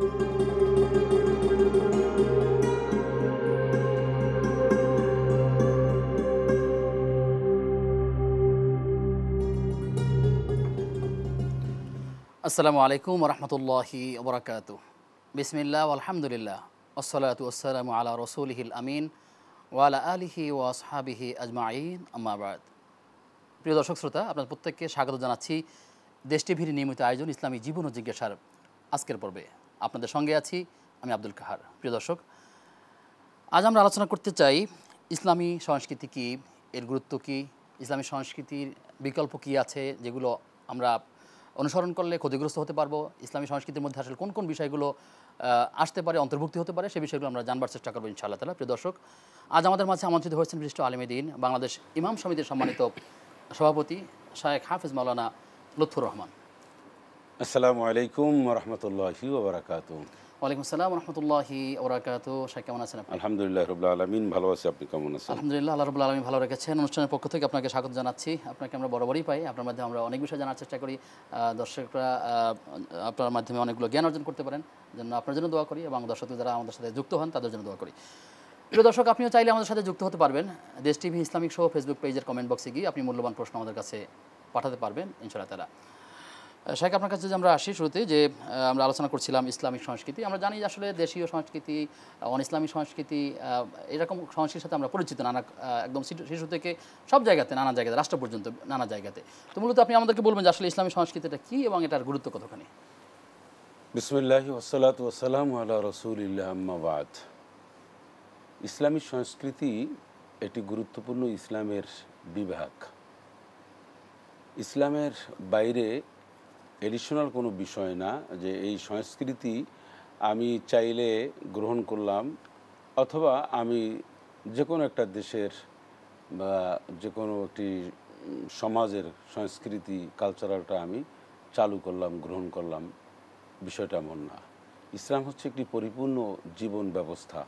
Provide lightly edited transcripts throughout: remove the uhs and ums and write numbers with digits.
আসসালামু আলাইকুম রহমতুল্লাহি ওবরাকাতু। বিসমিল্লাহ আলহামদুলিল্লাহ আসসালাতু আসসালামু আলা রসুলিহিল আমিন ওয়ালা আলিহি ওয়া আসহাবিহি আজমাইন আম্মা বাদ। প্রিয় দর্শক শ্রোতা, আপনাদের প্রত্যেককে স্বাগত জানাচ্ছি দেশ টিভির নিয়মিত আয়োজন ইসলামী জীবন ও জিজ্ঞাসার আজকের পর্বে। আপনাদের সঙ্গে আছি আমি আব্দুল কাহার। প্রিয় দর্শক, আজ আমরা আলোচনা করতে চাই ইসলামী সংস্কৃতি কী, এর গুরুত্ব কী, ইসলামী সংস্কৃতির বিকল্প কী আছে যেগুলো আমরা অনুসরণ করলে ক্ষতিগ্রস্ত হতে পারবো, ইসলামী সংস্কৃতির মধ্যে আসলে কোন কোন বিষয়গুলো আসতে পারে, অন্তর্ভুক্তি হতে পারে, সেই বিষয়গুলো আমরা জানবার চেষ্টা করবো ইনশাআল্লাহ তাআলা। প্রিয় দর্শক, আজ আমাদের মাঝে আমন্ত্রিত হয়েছেন বিশিষ্ট আলেম দ্বীন, বাংলাদেশ ইমাম সমিতির সম্মানিত সভাপতি শায়েখ হাফেজ মাওলানা লুৎফুর রহমান। আসসালামু আলাইকুম রহমতুল্লাহি ওয়া বারাকাতুহু। ওয়ালাইকুম আসসালাম রহমতুল্লাহি ওয়া বারাকাতুহু। শায়েখ কেমন আছেন আপনি? আলহামদুলিল্লাহ রাব্বিল আলামিন, ভালো আছি। আপনি কেমন আছেন? আলহামদুলিল্লাহ, আল্লাহ রাব্বুল আলামিন ভালো রেখেছেন। অনুষ্ঠানের পক্ষ থেকে আপনাকে স্বাগত জানাচ্ছি। আপনাকে আমরা বরাবরই পাই, আপনার মাধ্যমে আমরা অনেক বিষয় জানার চেষ্টা করি। দর্শকরা আপনার মাধ্যমে অনেকগুলো জ্ঞান অর্জন করতে পারেন, জন্য আপনার জন্য দোয়া করি এবং দর্শক যারা আমাদের সাথে যুক্ত হন তাদের জন্য দোয়া করি। প্রিয় দর্শক, আপনিও চাইলে আমাদের সাথে যুক্ত হতে পারবেন। দেশ টিভি ইসলামিক শো ফেসবুক পেজের কমেন্ট বক্সে গিয়ে আপনি মূল্যবান প্রশ্ন আমাদের কাছে পাঠাতে পারবেন ইনশাআল্লাহ তাআলা। শায়েখ, আপনার কাছে যে আমরা আসি শুরুতে, যে আমরা আলোচনা করছিলাম ইসলামিক সংস্কৃতি। আমরা জানি যে আসলে দেশীয় সংস্কৃতি, অন ইসলামিক সংস্কৃতি, এরকম সংস্কৃতির সাথে আমরা পরিচিত নানা, একদম শিশু থেকে সব জায়গাতে, নানা জায়গাতে, রাষ্ট্র পর্যন্ত নানা জায়গাতে। তো মূলত আপনি আমাদেরকে বলবেন যে আসলে ইসলামী সংস্কৃতিটা কী এবং এটার গুরুত্ব কতখানি। বিসমিল্লাহি ওয়াসসালাতু ওয়াসসালামু আলা রাসূলিল্লাহ, আম্মা বাদ। ইসলামী সংস্কৃতি একটি গুরুত্বপূর্ণ ইসলামের বিভাগ। ইসলামের বাইরে এডিশনাল কোনো বিষয় না যে এই সংস্কৃতি আমি চাইলে গ্রহণ করলাম, অথবা আমি যে কোনো একটা দেশের বা যে কোনো একটি সমাজের সংস্কৃতি কালচারালটা আমি চালু করলাম, গ্রহণ করলাম, বিষয়টা এমন না। ইসলাম হচ্ছে একটি পরিপূর্ণ জীবন ব্যবস্থা।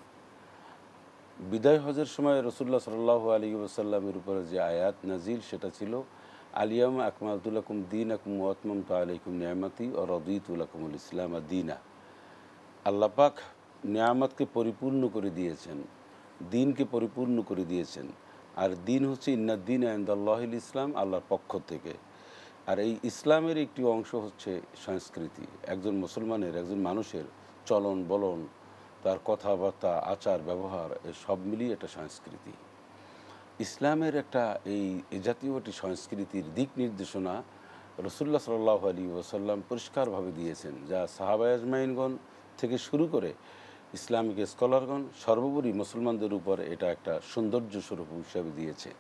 বিদায় হজের সময় রাসূলুল্লাহ সাল্লাল্লাহু আলাইহি ওয়াসাল্লামের উপরে যে আয়াত নাজিল, সেটা ছিল আলিয়াউমা আকমালতু লাকুম দীনাকুম ওয়া আতমামতু আলাইকুম নিয়ামতি ওয়া রাদিতু লাকুমুল ইসলাম দীনা। আল্লাহ পাক নিয়ামতকে পরিপূর্ণ করে দিয়েছেন, দ্বীনকে পরিপূর্ণ করে দিয়েছেন। আর দ্বীন হচ্ছে ইন্নাদ-দীনা ইনদাল্লাহিল ইসলাম, আল্লাহর পক্ষ থেকে। আর এই ইসলামের একটি অংশ হচ্ছে সংস্কৃতি। একজন মুসলমানের, একজন মানুষের চলন বলন, তার কথাবার্তা, আচার ব্যবহার, সব মিলিয়ে একটা সংস্কৃতি। ইসলামের একটা এই জাতীয় একটি সংস্কৃতির দিক নির্দেশনা রাসূলুল্লাহ সাল্লাল্লাহু আলাইহি ওয়াসাল্লাম পরিষ্কারভাবে দিয়েছেন, যা সাহাবায়ে আজমাইনগণ থেকে শুরু করে ইসলামিক স্কলারগণ সর্বোপরি মুসলমানদের উপর এটা একটা সৌন্দর্য স্বরূপ হিসাবে দিয়েছে।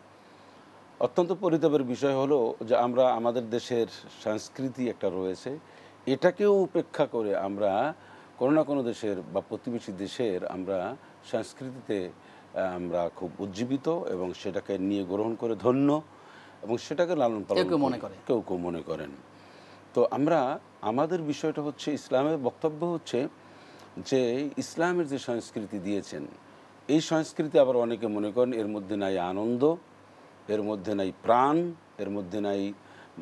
অত্যন্ত পরিতাপের বিষয় হলো যে আমরা আমাদের দেশের সংস্কৃতি একটা রয়েছে, এটাকেও উপেক্ষা করে আমরা কোনো না কোনো দেশের বা প্রতিবেশী দেশের আমরা সংস্কৃতিতে আমরা খুব উজ্জীবিত এবং সেটাকে নিয়ে গ্রহণ করে ধন্য এবং সেটাকে লালন পালন কেউ কেউ মনে করেন। তো আমরা আমাদের বিষয়টা হচ্ছে, ইসলামের বক্তব্য হচ্ছে যে ইসলামের যে সংস্কৃতি দিয়েছেন, এই সংস্কৃতি আবার অনেকে মনে করেন এর মধ্যে নাই আনন্দ, এর মধ্যে নাই প্রাণ, এর মধ্যে নাই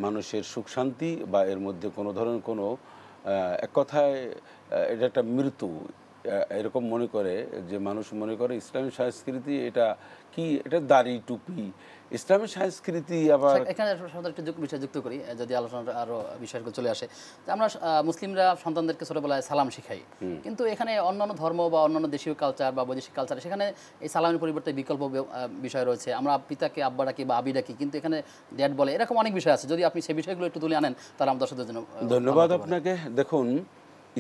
মানুষের সুখ শান্তি, বা এর মধ্যে কোনো ধরনের কোনো এক কথায় এটা একটা মৃত্যু, এরকম মনে করে। যে মানুষ মনে করে ইসলামী সংস্কৃতি এটা কি, এটা দাড়ি টুপি। ইসলামী সংস্কৃতি আবার এখানে একটু বিষয় যুক্ত করি, যদি আলোচনাটা আরও বিষয়গুলো চলে আসে। আমরা মুসলিমরা সন্তানদেরকে ছোটোবেলায় সালাম শিখাই, কিন্তু এখানে অন্যান্য ধর্ম বা অন্যান্য দেশীয় কালচার বা বৈদেশিক কালচার, সেখানে এই সালামের পরিবর্তে বিকল্প বিষয় রয়েছে। আমরা পিতাকে আব্বা ডাকি বা আবি ডাকি, কিন্তু এখানে ড্যাড বলে, এরকম অনেক বিষয় আছে। যদি আপনি সেই বিষয়গুলো একটু তুলে আনেন তাহলে আমার দর্শকদের জন্য। ধন্যবাদ আপনাকে। দেখুন,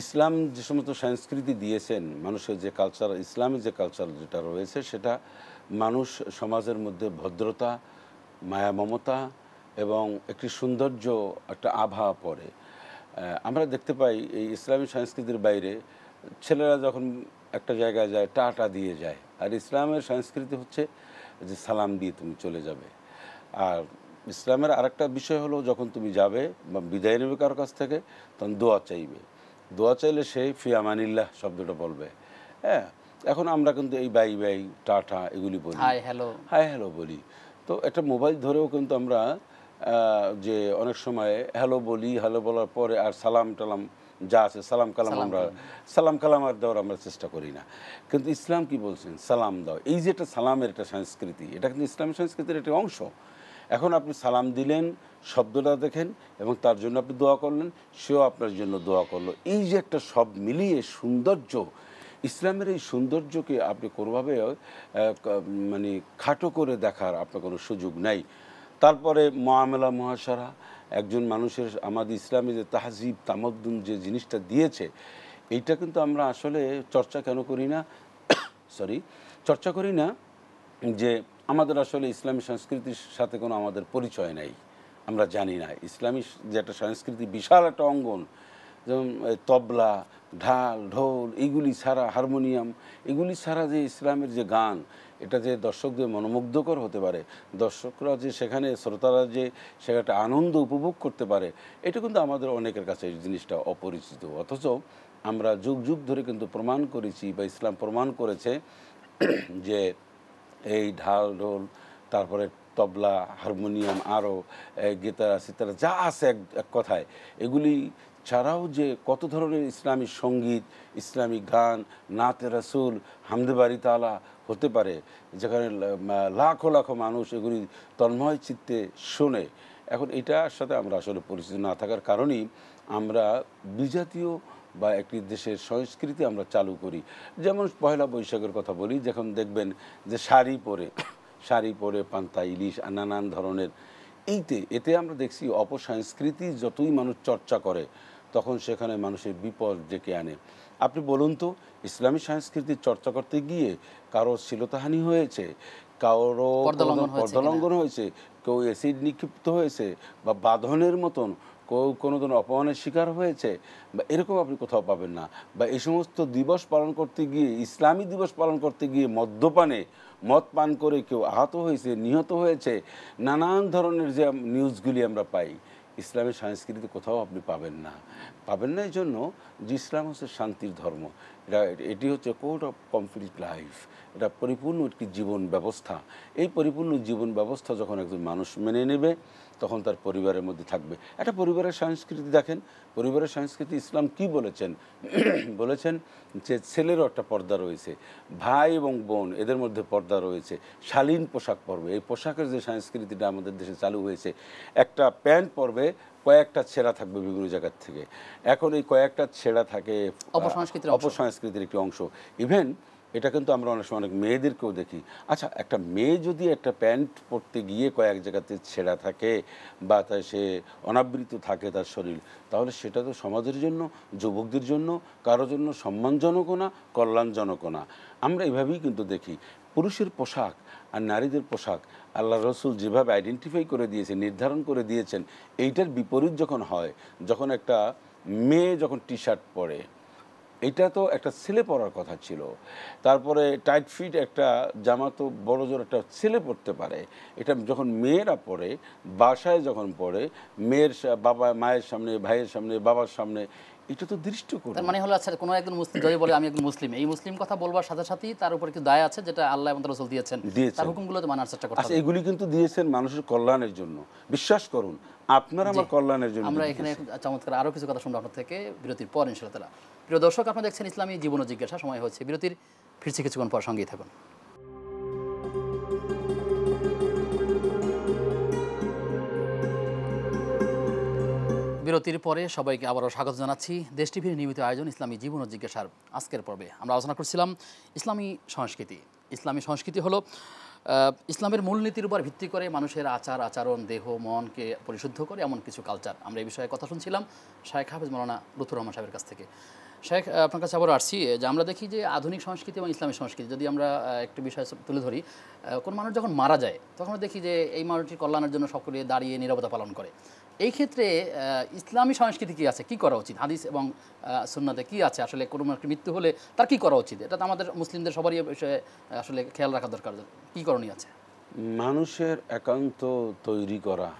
ইসলাম যে সমস্ত সংস্কৃতি দিয়েছেন, মানুষের যে কালচার, ইসলামের যে কালচার যেটা রয়েছে, সেটা মানুষ সমাজের মধ্যে ভদ্রতা, মায়া মমতা এবং একটি সৌন্দর্য, একটা আভা পড়ে। আমরা দেখতে পাই এই ইসলামী সংস্কৃতির বাইরে ছেলেরা যখন একটা জায়গায় যায় টাটা দিয়ে যায়, আর ইসলামের সংস্কৃতি হচ্ছে যে সালাম দিয়ে তুমি চলে যাবে। আর ইসলামের আরেকটা বিষয় হলো, যখন তুমি যাবে বা বিদায় নেবে কারোর কাছ থেকে, তখন দোয়া চাইবে। দোয়া চাইলে সেই ফি আমানিল্লাহ শব্দটা বলবে। হ্যাঁ, এখন আমরা কিন্তু এই বাই বাই, টাটা এগুলি বলি, হাই হ্যালো বলি। তো একটা মোবাইল ধরেও কিন্তু আমরা যে অনেক সময় হ্যালো বলি, হ্যালো বলার পরে আর সালাম টালাম যা আছে সালাম কালাম সালাম আমরা কালাম। সালাম কালাম আর দেওয়ার আমরা চেষ্টা করি না। কিন্তু ইসলাম কি বলছেন? সালাম দাও। এই যে একটা সালামের একটা সংস্কৃতি, এটা কিন্তু ইসলামী সংস্কৃতির একটা অংশ। এখন আপনি সালাম দিলেন, শব্দটা দেখেন এবং তার জন্য আপনি দোয়া করলেন, সেও আপনার জন্য দোয়া করলো। এই যে একটা সব মিলিয়ে সৌন্দর্য, ইসলামের এই সৌন্দর্যকে আপনি কোনোভাবে মানে খাটো করে দেখার আপনার কোনো সুযোগ নাই। তারপরে মুআমালা মুআশারা, একজন মানুষের আমাদের ইসলামে যে তাহজিব তামাদ্দুন যে জিনিসটা দিয়েছে, এইটা কিন্তু আমরা আসলে চর্চা কেন করি না? সরি, চর্চা করি না যে আমাদের আসলে ইসলামী সংস্কৃতির সাথে কোনো আমাদের পরিচয় নাই, আমরা জানি না ইসলামী যে একটা সংস্কৃতি বিশাল একটা অঙ্গন, যেমন তবলা, ঢাল, ঢোল, এইগুলি ছাড়া, হারমোনিয়াম, এগুলি ছাড়া যে ইসলামের যে গান, এটা যে দর্শকদের মনোমুগ্ধকর হতে পারে, দর্শকরা যে সেখানে শ্রোতারা যে সেখানে একটা আনন্দ উপভোগ করতে পারে, এটা কিন্তু আমাদের অনেকের কাছে এই জিনিসটা অপরিচিত। অথচ আমরা যুগ যুগ ধরে কিন্তু প্রমাণ করেছি বা ইসলাম প্রমাণ করেছে যে এই ঢাল ঢোল, তারপরে তবলা, হারমোনিয়াম, আরও গিটার সিতার যা আছে এক কথায়, এগুলি ছাড়াও যে কত ধরনের ইসলামী সঙ্গীত, ইসলামী গান, নাতে রাসূল, হামদে বাড়ি তাআলা হতে পারে, যেখানে লাখো লাখো মানুষ এগুলি তন্ময় চিত্তে শোনে। এখন এটার সাথে আমরা আসলে পরিচিত না থাকার কারণেই আমরা বিজাতীয় বা একটি দেশের সংস্কৃতি আমরা চালু করি। যেমন পয়লা বৈশাখের কথা বলি, যখন দেখবেন যে শাড়ি পরে পান্তা ইলিশ নানান ধরনের, এতে আমরা দেখছি অপসংস্কৃতি যতই মানুষ চর্চা করে তখন সেখানে মানুষের বিপদ ডেকে আনে। আপনি বলুন তো, ইসলামী সংস্কৃতির চর্চা করতে গিয়ে কারো শ্লীলতাহানি হয়েছে, কারো পর্দা লঙ্ঘন হয়েছে পর্দা কিনা? লঙ্ঘন হয়েছে, কেউ অ্যাসিড নিক্ষিপ্ত হয়েছে, বা বাঁধনের মতন কেউ কোনো ধরনের অপমানের শিকার হয়েছে, বা এরকম আপনি কোথাও পাবেন না। বা এই সমস্ত দিবস পালন করতে গিয়ে, ইসলামী দিবস পালন করতে গিয়ে মদ পান করে কেউ আহত হয়েছে, নিহত হয়েছে, নানান ধরনের যে নিউজগুলি আমরা পাই, ইসলামের সংস্কৃতিতে কোথাও আপনি পাবেন না। এই জন্য যে ইসলাম হচ্ছে শান্তির ধর্ম, এটি হচ্ছে কোড অফ কমপ্লিট লাইফ, এটা পরিপূর্ণ একটি জীবন ব্যবস্থা। এই পরিপূর্ণ জীবন ব্যবস্থা যখন একজন মানুষ মেনে নেবে, তখন তার পরিবারের মধ্যে থাকবে একটা পরিবারের সংস্কৃতি। দেখেন পরিবারের সংস্কৃতি ইসলাম কি বলেছেন? বলেছেন যে ছেলেরও একটা পর্দা রয়েছে, ভাই এবং বোন এদের মধ্যে পর্দা রয়েছে, শালীন পোশাক পরবে। এই পোশাকের যে সংস্কৃতিটা আমাদের দেশে চালু হয়েছে, একটা প্যান্ট পরবে, কয়েকটা ছেঁড়া থাকবে বিভিন্ন জায়গার থেকে। এখন এই কয়েকটা ছেঁড়া থাকে অপসংস্কৃতির একটি অংশ। ইভেন এটা কিন্তু আমরা অনেক সময় অনেক মেয়েদেরকেও দেখি। আচ্ছা, একটা মেয়ে যদি একটা প্যান্ট পরতে গিয়ে কয়েক জায়গাতে ছেঁড়া থাকে বা তাই সে অনাবৃত থাকে তার শরীর, তাহলে সেটা তো সমাজের জন্য, যুবকদের জন্য, কারো জন্য সম্মানজনকও না, কল্যাণজনকও না। আমরা এভাবেই কিন্তু দেখি পুরুষের পোশাক আর নারীদের পোশাক আল্লাহ রসুল যেভাবে আইডেন্টিফাই করে দিয়েছেন, নির্ধারণ করে দিয়েছেন, এইটার বিপরীত যখন হয়, যখন একটা মেয়ে যখন টি শার্ট পরে, এটা তো একটা ছেলে পরার কথা ছিল। তারপরে টাইট ফিট একটা জামা তো বড় জোর একটা ছেলে পরতে পারে, এটা যখন মেয়েরা পরে, বাসায় যখন পরে, মেয়ের বাবা মায়ের সামনে, ভাইয়ের সামনে, বাবার সামনে, এটা তো দৃষ্টিকোণ। তার মানে হলো, আচ্ছা, কোনো একজন মুসলিম যদি বলে আমি একজন মুসলিম, এই মুসলিম কথা বলবার সাথে সাথেই তার উপর কিছু দায় আছে যেটা আল্লাহ এবং রাসূল দিয়েছেন, তার হুকুমগুলো তো মানার চেষ্টা করতে হবে। আচ্ছা, এগুলি কিন্তু দিয়েছেন মানুষের কল্যাণের জন্য, বিশ্বাস করুন, আপনার আমার কল্যাণের জন্য। আমরা এখানে চমৎকার আরও কিছু কথা শুনবো আপনার থেকে বিরতির পর ইনশাআল্লাহ। প্রিয় দর্শক, আপনারা দেখছেন ইসলামী জীবন ও জিজ্ঞাসা, সময় হচ্ছে বিরতির। ফিরছি কিছুক্ষণ পর, সঙ্গেই থাকুন। বিরতির পরে সবাইকে আবারও স্বাগত জানাচ্ছি দেশ টিভির নিয়মিত আয়োজন ইসলামী জীবন ও জিজ্ঞাসার আজকের পর্বে। আমরা আলোচনা করছিলাম ইসলামী সংস্কৃতি। ইসলামী সংস্কৃতি হলো ইসলামের মূলনীতির উপর ভিত্তি করে মানুষের আচার আচরণ, দেহ মনকে পরিশুদ্ধ করে এমন কিছু কালচার। আমরা এই বিষয়ে কথা শুনছিলাম শায়েখ হাফেজ মাওলানা লুৎফর রহমান সাহেবের কাছ থেকে। শায়েখ, আপনার কাছে আবারও আসছি যে আমরা দেখি যে আধুনিক সংস্কৃতি এবং ইসলামী সংস্কৃতি, যদি আমরা একটি বিষয় তুলে ধরি, কোন মানুষ যখন মারা যায় তখন দেখি যে এই মানুষটির কল্যাণের জন্য সকলে দাঁড়িয়ে নীরবতা পালন করে। এই ক্ষেত্রে ইসলামী সংস্কৃতি কী আছে, কী করা উচিত? হাদিস এবং সুন্নাতে কী আছে আসলে কোনো একটি মৃত্যু হলে তার কী করা উচিত? এটা তো আমাদের মুসলিমদের সবারই বিষয়ে আসলে খেয়াল রাখা দরকার। কী করণীয় আছে? মানুষের একান্ত তৈরি করা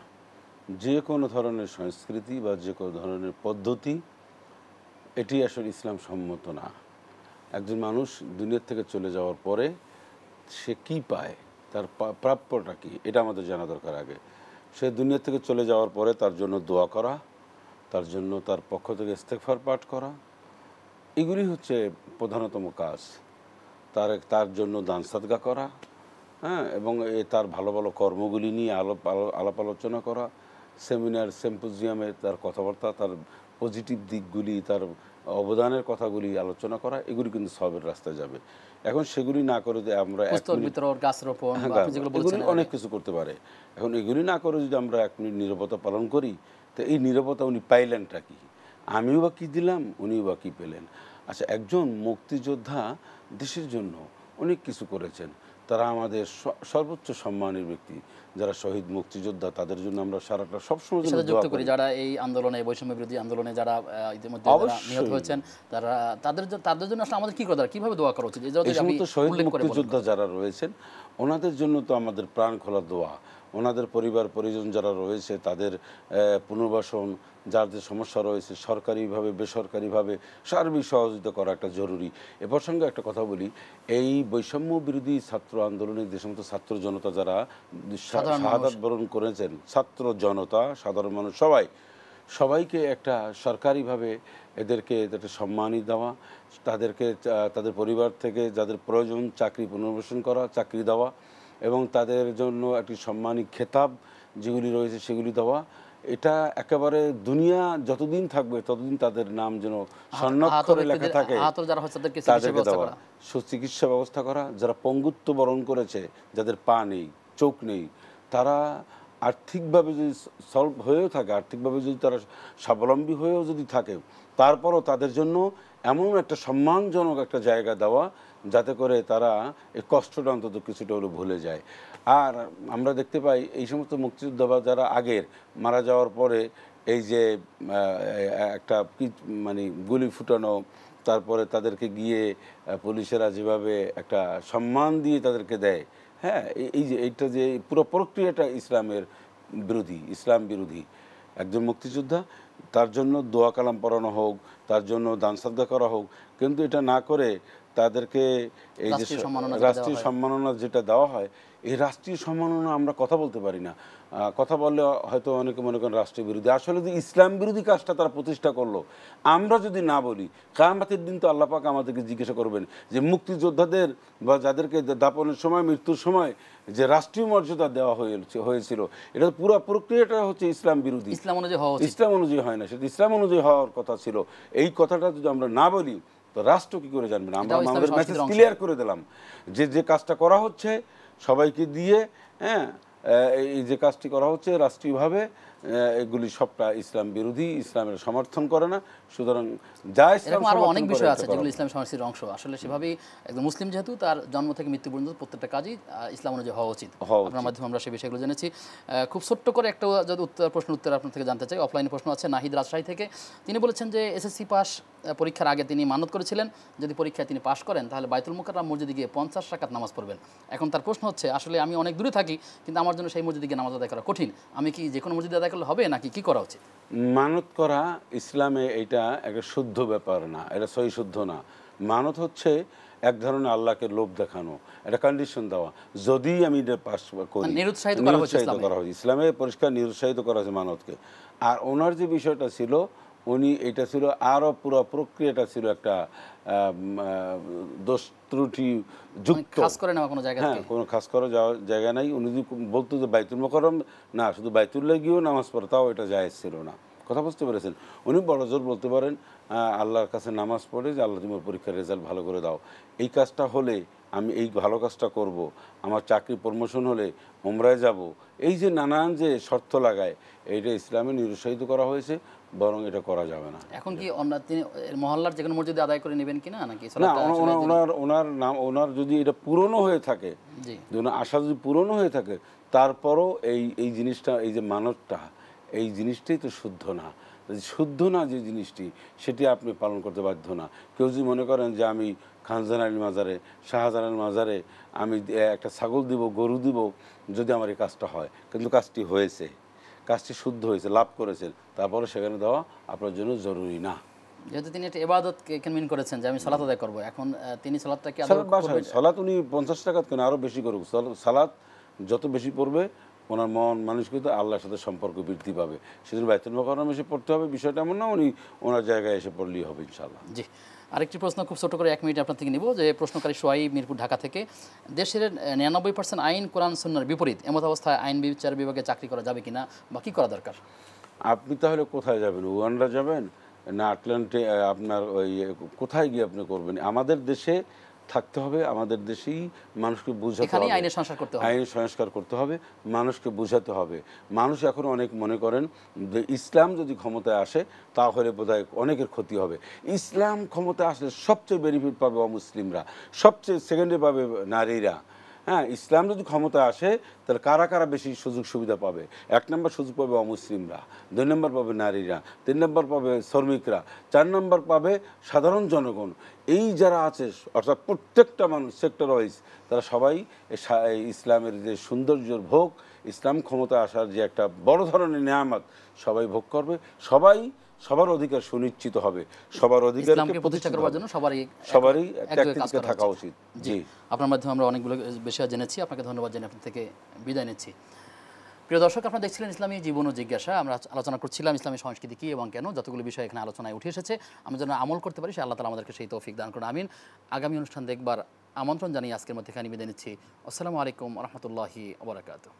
যে কোনো ধরনের সংস্কৃতি বা যে কোনো ধরনের পদ্ধতি, এটি আসলে ইসলাম সম্মত না। একজন মানুষ দুনিয়ার থেকে চলে যাওয়ার পরে সে কি পায়, তার প্রাপ্যটা কি, এটা আমাদের জানা দরকার আগে। সে দুনিয়া থেকে চলে যাওয়ার পরে তার জন্য দোয়া করা, তার জন্য তার পক্ষ থেকে ইস্তেগফার পাঠ করা, এগুলি হচ্ছে প্রধানতম কাজ। তার জন্য দান সাদকা করা, হ্যাঁ, এবং তার ভালো ভালো কর্মগুলি নিয়ে আলাপ আলোচনা করা, সেমিনার সিম্পোজিয়ামে তার কথাবার্তা, তার পজিটিভ দিকগুলি, তার অবদানের কথাগুলি আলোচনা করা, এগুলি কিন্তু সবের রাস্তায় যাবে। এখন সেগুলি না করে যে আমরা এগুলি অনেক কিছু করতে পারে, এখন এগুলি না করে যদি আমরা 1 মিনিট নীরবতা পালন করি, তো এই নীরবতা উনি পাইলেনটা কি? আমিও বা কী দিলাম, উনিও বা কী পেলেন? আচ্ছা, একজন মুক্তিযোদ্ধা দেশের জন্য অনেক কিছু করেছেন, তারা আমাদের সর্বোচ্চ সম্মানের ব্যক্তি। যারা শহীদ মুক্তিযোদ্ধা, তাদের জন্য আমরা সারাটা সবসময় যুক্ত করি, যারা এই আন্দোলনে, বৈষম্য বিরোধী আন্দোলনে যারা ইতিমধ্যে নিহত হয়েছেন, তাদের জন্য আসলে আমাদের কি করা, কিভাবে দোয়া করা উচিত? এই সমস্ত শহীদ মুক্তিযোদ্ধা যারা রয়েছেন, ওনাদের জন্য তো আমাদের প্রাণ খোলা দোয়া। ওনাদের পরিবার পরিজন যারা রয়েছে, তাদের পুনর্বাসন, যাদের সমস্যা রয়েছে, সরকারিভাবে বেসরকারিভাবে সার্বিক সহযোগিতা করা একটা জরুরি। এ প্রসঙ্গে একটা কথা বলি, এই বৈষম্য বিরোধী ছাত্র আন্দোলনে যে সমস্ত ছাত্র জনতা যারা শাহাদাত বরণ করেছেন, ছাত্র জনতা, সাধারণ মানুষ, সবাইকে একটা সরকারিভাবে এদেরকে একটা সম্মানই দেওয়া, তাদেরকে তাদের পরিবার থেকে যাদের প্রয়োজন চাকরি পুনর্বাসন করা, চাকরি দেওয়া, এবং তাদের জন্য একটি সম্মানী খেতাব যেগুলি রয়েছে সেগুলি দেওয়া। এটা একেবারে দুনিয়া যতদিন থাকবে ততদিন তাদের নাম যেন স্বর্ণাক্ষরে লেখা থাকে, তাদেরকে দেওয়া। সুচিকিৎসা ব্যবস্থা করা, যারা পঙ্গুত্ব বরণ করেছে, যাদের পা নেই, চোখ নেই, তারা আর্থিকভাবে যদি সলভ হয়েও থাকে, আর্থিকভাবে যদি তারা স্বাবলম্বী হয়েও যদি থাকে, তারপরও তাদের জন্য এমন একটা সম্মানজনক একটা জায়গা দেওয়া, যাতে করে তারা এই কষ্টটা অন্তত কিছুটা হলে ভুলে যায়। আর আমরা দেখতে পাই এই সমস্ত মুক্তিযোদ্ধা বা যারা আগের মারা যাওয়ার পরে এই যে একটা মানে গুলি ফুটানো, তারপরে তাদেরকে গিয়ে পুলিশেরা যেভাবে একটা সম্মান দিয়ে তাদেরকে দেয়, হ্যাঁ, এই যে এইটা যে পুরো প্রক্রিয়াটা ইসলামের বিরোধী, ইসলাম বিরোধী। একজন মুক্তিযোদ্ধা, তার জন্য দোয়া কালাম পড়ানো হোক, তার জন্য দান সাদকা করা হোক, কিন্তু এটা না করে তাদেরকে এই যে রাষ্ট্রীয় সম্মাননা যেটা দেওয়া হয়, এই রাষ্ট্রীয় সম্মাননা আমরা কথা বলতে পারি না। কথা বললে হয়তো অনেকে মনে করেন রাষ্ট্র বিরোধী, আসলে যে ইসলাম বিরোধী কাজটা তারা প্রতিষ্ঠা করলো, আমরা যদি না বলি, কিয়ামতের দিন তো আল্লাহ পাক আমাদেরকে জিজ্ঞাসা করবেন যে মুক্তিযোদ্ধাদের বা যাদেরকে দাপনের সময়, মৃত্যুর সময় যে রাষ্ট্রীয় মর্যাদা দেওয়া হয়েছিল, এটা পুরো প্রক্রিয়াটা হচ্ছে ইসলাম বিরোধী, ইসলাম অনুযায়ী হয় না, সেটা ইসলাম অনুযায়ী হওয়ার কথা ছিল। এই কথাটা যদি আমরা না বলি, তো রাষ্ট্র কি করে জানবেন? আমরা আমাদের মেসেজ ক্লিয়ার করে দিলাম যে কাজটা করা হচ্ছে সবাইকে দিয়ে, হ্যাঁ, এই যে কাজটি করা হচ্ছে রাষ্ট্রীয়ভাবে, এগুলি সবটা ইসলাম বিরোধী, ইসলামের সমর্থন করে না। সুতরাং যা ইসলাম আরো অনেক বিষয় আছে যেগুলো ইসলাম সংস্কৃতির অংশ, আসলে সেভাবেই একদম মুসলিম যেহেতু তার জন্ম থেকে মৃত্যু পর্যন্ত প্রত্যেকটা কাজই ইসলাম অনুযায়ী হওয়া উচিত। আপনার মাধ্যমে আমরা সেই বিষয়গুলো জেনেছি। খুব ছোট্ট করে একটা যদি প্রশ্ন উত্তর আপনার থেকে জানতে চাই, অফলাইনে প্রশ্ন আছে নাহিদ রাজশাহী থেকে। তিনি বলেছেন যে এসএসসি পাস পরীক্ষার আগে তিনি মানত করেছিলেন যদি পরীক্ষায় তিনি পাশ করেন তাহলে বাইতুল মুকাররম মসজিদে গিয়ে 50 রাকাত নামাজ পড়বেন। এখন তার প্রশ্ন হচ্ছে, আসলে আমি অনেক দূরে থাকি, কিন্তু আমার জন্য সেই মসজিদে গিয়ে নামাজ আদায় করা কঠিন, আমি কি যে কোনো মসজিদে আদায় করলে হবে নাকি কি করা উচিত? মানত করা ইসলামে এটা একটা শুদ্ধ ব্যাপার না, এটা সহি শুদ্ধ না। মানত হচ্ছে এক ধরনের আল্লাহকে লোভ দেখানো, একটা কন্ডিশন দেওয়া, যদি আমি এটা পাস করি, নিরুৎসাহিত করা হয়। ইসলামে পরিষ্কার নিরুৎসাহিত করা হয়েছে মানতকে। আর ওনার যে বিষয়টা ছিল, উনি এটা ছিল আরও পুরো প্রক্রিয়াটা ছিল একটা দোষ ত্রুটি যুক্ত, হ্যাঁ, কোনো খাস করা যাওয়ার জায়গা নাই। উনি যদি বলতো যে বাইতুল মুকাররম না, শুধু বাইতুল্লাহ গিয়েও নামাজ পড়ে, তাও এটা জায়েজ ছিল না। কথা বুঝতে পেরেছেন? উনি বড় জোর বলতে পারেন আল্লাহর কাছে নামাজ পড়ে যে আল্লাহ তোমার পরীক্ষার রেজাল্ট ভালো করে দাও, এই কাজটা হলে আমি এই ভালো কাজটা করব, আমার চাকরি প্রমোশন হলে উমরায় যাব, এই যে নানান যে শর্ত লাগায়, এইটা ইসলামে নিরুৎসাহিত করা হয়েছে, বরং এটা করা যাবে না। এখন কি তিনি মহল্লার যে কোনো মসজিদে আদায় করে নেবেন কিনা নাকি? না, ওনার যদি এটা পুরনো হয়ে থাকে, আশা যদি পুরনো হয়ে থাকে, তারপরও এই জিনিসটা, এই যে মানতটা, এই জিনিসটাই তো শুদ্ধ না। শুদ্ধ না যে জিনিসটি, সেটি আপনি পালন করতে বাধ্য না। কেউ যদি মনে করেন যে আমি খানজাহান আলীর মাজারে, শাহজাহানের মাজারে আমি একটা ছাগল দিব, গরু দিব যদি আমার এই কাজটা হয়, কিন্তু কাজটি হয়েছে, কাজটি শুদ্ধ হয়েছে, লাভ করেছেন, তারপরে সেখানে দেওয়া আপনার জন্য জরুরি না। যেহেতু তিনি একটা ইবাদতকে মিন করেছেন যে আমি সালাত আদায় করব, এখন তিনি সালাতটা কি সালাত উনি 50 টাকা কেন আরও বেশি করুক, সালাত যত বেশি পড়বে ওনার মন মানসিকতা আল্লাহর সাথে সম্পর্ক বৃদ্ধি পাবে। সেজন্য বাইতুল মোকাররমে এসে পড়তে হবে, বিষয়টা এমন না উনি ওনার জায়গায় এসে পড়লেই হবে ইনশাআল্লাহ। জি, আরেকটি প্রশ্ন খুব ছোট করে 1 মিনিট আপনার থেকে নিব, যে প্রশ্নকারী সোহাইব, মিরপুর, ঢাকা থেকে। দেশের 99% আইন কোরআন সুন্নাহর বিপরীত, এমত অবস্থায় আইন বিচার বিভাগে চাকরি করা যাবে কিনা বা কী করা দরকার? আপনি তাহলে কোথায় যাবেন? উগান্ডা যাবেন না আটলান্টে? আপনার ওই কোথায় গিয়ে আপনি করবেন? আমাদের দেশে থাকতে হবে, আমাদের দেশেই মানুষকে বোঝাতে এখানেই হবে, আইনের সংস্কার করতে হবে। আইনের সংস্কার করতে হবে, মানুষকে বোঝাতে হবে। মানুষ এখন অনেক মনে করেন যে ইসলাম যদি ক্ষমতায় আসে তাহলে বোধহয় অনেকের ক্ষতি হবে। ইসলাম ক্ষমতায় আসলে সবচেয়ে বেনিফিট পাবে অমুসলিমরা, সবচেয়ে সেকেন্ডে পাবে নারীরা। হ্যাঁ, ইসলাম যদি ক্ষমতা আসে তাহলে কারা কারা বেশি সুযোগ সুবিধা পাবে? 1 নম্বর সুযোগ পাবে অমুসলিমরা, 2 নম্বর পাবে নারীরা, 3 নম্বর পাবে শ্রমিকরা, 4 নম্বর পাবে সাধারণ জনগণ। এই যারা আছে অর্থাৎ প্রত্যেকটা মানুষ সেক্টর ওয়াইজ তারা সবাই এই ইসলামের যে সৌন্দর্যের ভোগ, ইসলাম ক্ষমতা আসার যে একটা বড় ধরনের নেয়ামত সবাই ভোগ করবে, সবাই সবার অধিকার সুনিশ্চিত হবে, সবার অধিকারকে ইসলামকে প্রতিষ্ঠা করবার জন্য সবারই একদিকে থাকা উচিত। জি, আপনার মাধ্যমে আমরা অনেকগুলো বিষয় জেনেছি, আপনাকে ধন্যবাদ জানিয়ে আপনার থেকে বিদায় নিচ্ছি। প্রিয় দর্শক, আপনারা দেখছিলেন ইসলামী জীবন ও জিজ্ঞাসা। আমরা আলোচনা করছিলাম ইসলামী সংস্কৃতি কী এবং কেন, যতগুলো বিষয় এখানে আলোচনায় উঠে এসেছে আমরা যেন আমল করতে পারি, সে আল্লাহ তাআলা আমাদেরকে সেই তৌফিক দান করুন, আমিন। আগামী অনুষ্ঠান দেখবার আমন্ত্রণ জানিয়ে আজকের মধ্যে এখানে বিদায় নিচ্ছি। আসসালামু আলাইকুম ওয়া রাহমাতুল্লাহি ওয়া বারাকাতুহু।